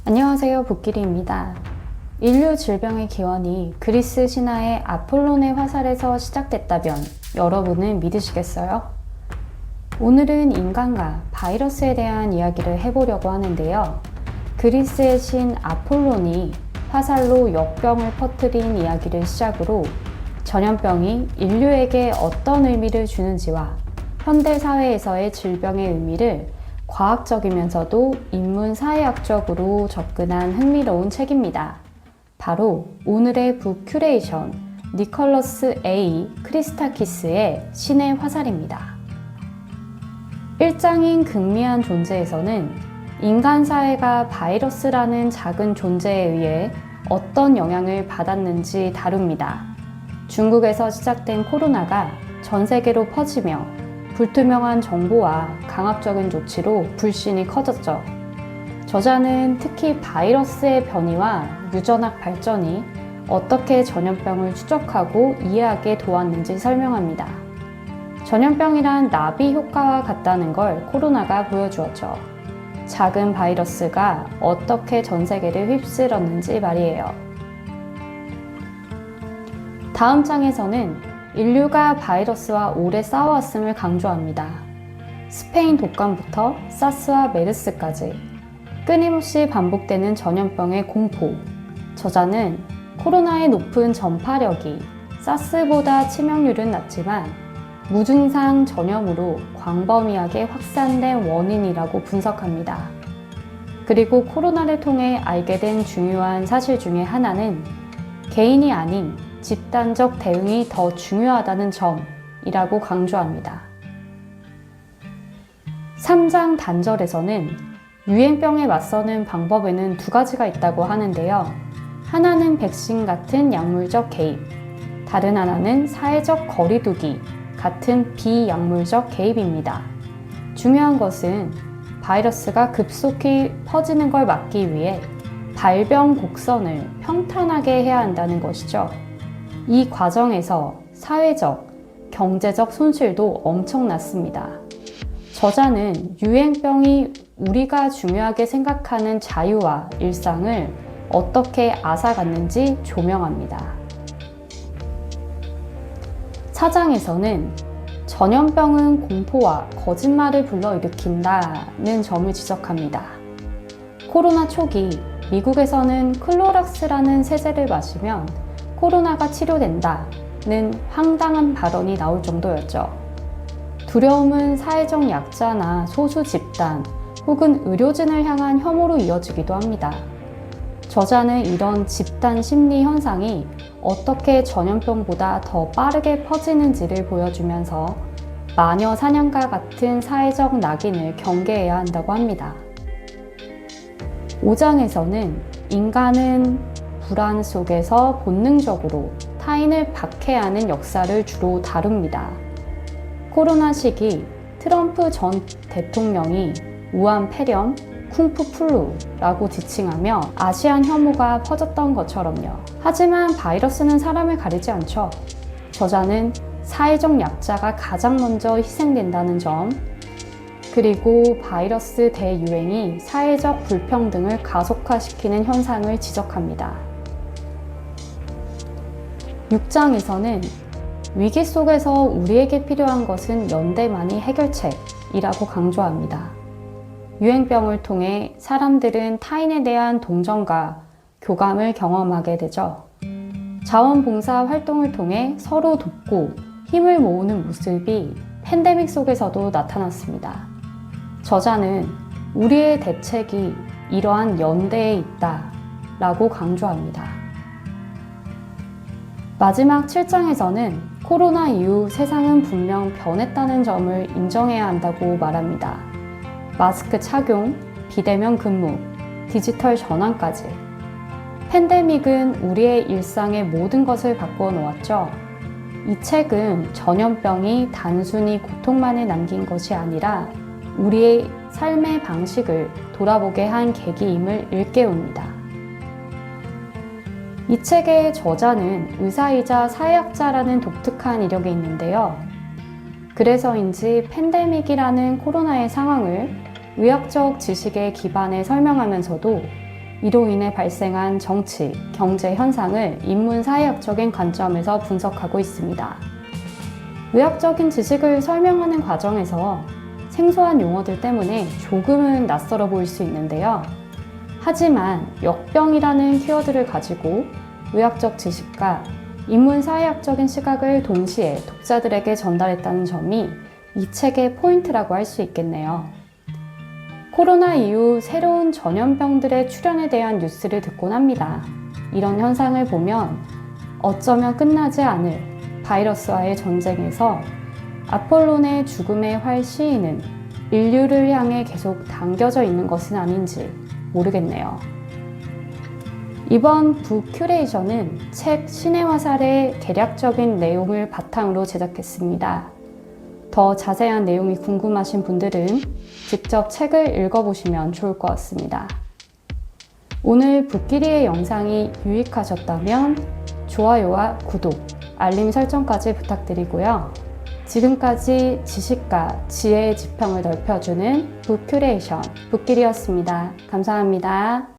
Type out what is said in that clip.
안녕하세요, 복길이입니다. 인류 질병의 기원이 그리스 신화의 아폴론의 화살에서 시작됐다면 여러분은 믿으시겠어요? 오늘은 인간과 바이러스에 대한 이야기를 해보려고 하는데요. 그리스의 신 아폴론이 화살로 역병을 퍼뜨린 이야기를 시작으로 전염병이 인류에게 어떤 의미를 주는지와 현대 사회에서의 질병의 의미를 과학적이면서도 인문사회학적으로 접근한 흥미로운 책입니다. 바로 오늘의 북 큐레이션 니콜러스 A. 크리스타키스의 신의 화살입니다. 일장인 극미한 존재에서는 인간 사회가 바이러스라는 작은 존재에 의해 어떤 영향을 받았는지 다룹니다. 중국에서 시작된 코로나가 전 세계로 퍼지며 불투명한 정보와 강압적인 조치로 불신이 커졌죠. 저자는 특히 바이러스의 변이와 유전학 발전이 어떻게 전염병을 추적하고 이해하게 도왔는지 설명합니다. 전염병이란 나비 효과와 같다는 걸 코로나가 보여주었죠. 작은 바이러스가 어떻게 전 세계를 휩쓸었는지 말이에요. 다음 장에서는 인류가 바이러스와 오래 싸워왔음을 강조합니다. 스페인 독감부터 사스와 메르스까지 끊임없이 반복되는 전염병의 공포. 저자는 코로나의 높은 전파력이 사스보다 치명률은 낮지만 무증상 전염으로 광범위하게 확산된 원인이라고 분석합니다. 그리고 코로나를 통해 알게 된 중요한 사실 중에 하나는 개인이 아닌 집단적 대응이 더 중요하다는 점이라고 강조합니다. 3장 단절에서는 유행병에 맞서는 방법에는 두 가지가 있다고 하는데요. 하나는 백신 같은 약물적 개입, 다른 하나는 사회적 거리두기 같은 비약물적 개입입니다. 중요한 것은 바이러스가 급속히 퍼지는 걸 막기 위해 발병 곡선을 평탄하게 해야 한다는 것이죠. 이 과정에서 사회적, 경제적 손실도 엄청났습니다. 저자는 유행병이 우리가 중요하게 생각하는 자유와 일상을 어떻게 앗아갔는지 조명합니다. 4장에서는 전염병은 공포와 거짓말을 불러일으킨다는 점을 지적합니다. 코로나 초기 미국에서는 클로락스라는 세제를 마시면 코로나가 치료된다는 황당한 발언이 나올 정도였죠. 두려움은 사회적 약자나 소수 집단 혹은 의료진을 향한 혐오로 이어지기도 합니다. 저자는 이런 집단 심리 현상이 어떻게 전염병보다 더 빠르게 퍼지는지를 보여주면서 마녀 사냥과 같은 사회적 낙인을 경계해야 한다고 합니다. 5장에서는 인간은 불안 속에서 본능적으로 타인을 박해하는 역사를 주로 다룹니다. 코로나 시기 트럼프 전 대통령이 우한 폐렴, 쿵푸 플루라고 지칭하며 아시안 혐오가 퍼졌던 것처럼요. 하지만 바이러스는 사람을 가리지 않죠. 저자는 사회적 약자가 가장 먼저 희생된다는 점, 그리고 바이러스 대유행이 사회적 불평등을 가속화시키는 현상을 지적합니다. 6장에서는 위기 속에서 우리에게 필요한 것은 연대만이 해결책이라고 강조합니다. 유행병을 통해 사람들은 타인에 대한 동정과 교감을 경험하게 되죠. 자원봉사 활동을 통해 서로 돕고 힘을 모으는 모습이 팬데믹 속에서도 나타났습니다. 저자는 우리의 대책이 이러한 연대에 있다라고 강조합니다. 마지막 7장에서는 코로나 이후 세상은 분명 변했다는 점을 인정해야 한다고 말합니다. 마스크 착용, 비대면 근무, 디지털 전환까지. 팬데믹은 우리의 일상의 모든 것을 바꾸어 놓았죠. 이 책은 전염병이 단순히 고통만을 남긴 것이 아니라 우리의 삶의 방식을 돌아보게 한 계기임을 일깨웁니다. 이 책의 저자는 의사이자 사회학자라는 독특한 이력이 있는데요. 그래서인지 팬데믹이라는 코로나의 상황을 의학적 지식에 기반해 설명하면서도 이로 인해 발생한 정치, 경제 현상을 인문사회학적인 관점에서 분석하고 있습니다. 의학적인 지식을 설명하는 과정에서 생소한 용어들 때문에 조금은 낯설어 보일 수 있는데요. 하지만 역병이라는 키워드를 가지고 의학적 지식과 인문사회학적인 시각을 동시에 독자들에게 전달했다는 점이 이 책의 포인트라고 할 수 있겠네요. 코로나 이후 새로운 전염병들의 출현에 대한 뉴스를 듣곤 합니다. 이런 현상을 보면 어쩌면 끝나지 않을 바이러스와의 전쟁에서 아폴론의 죽음의 활 시인은 인류를 향해 계속 당겨져 있는 것은 아닌지 모르겠네요. 이번 북 큐레이션은 책 신의 화살의 개략적인 내용을 바탕으로 제작했습니다. 더 자세한 내용이 궁금하신 분들은 직접 책을 읽어보시면 좋을 것 같습니다. 오늘 북끼리의 영상이 유익하셨다면 좋아요와 구독, 알림 설정까지 부탁드리고요. 지금까지 지식과 지혜의 지평을 넓혀주는 북 큐레이션 북끼리였습니다. 감사합니다.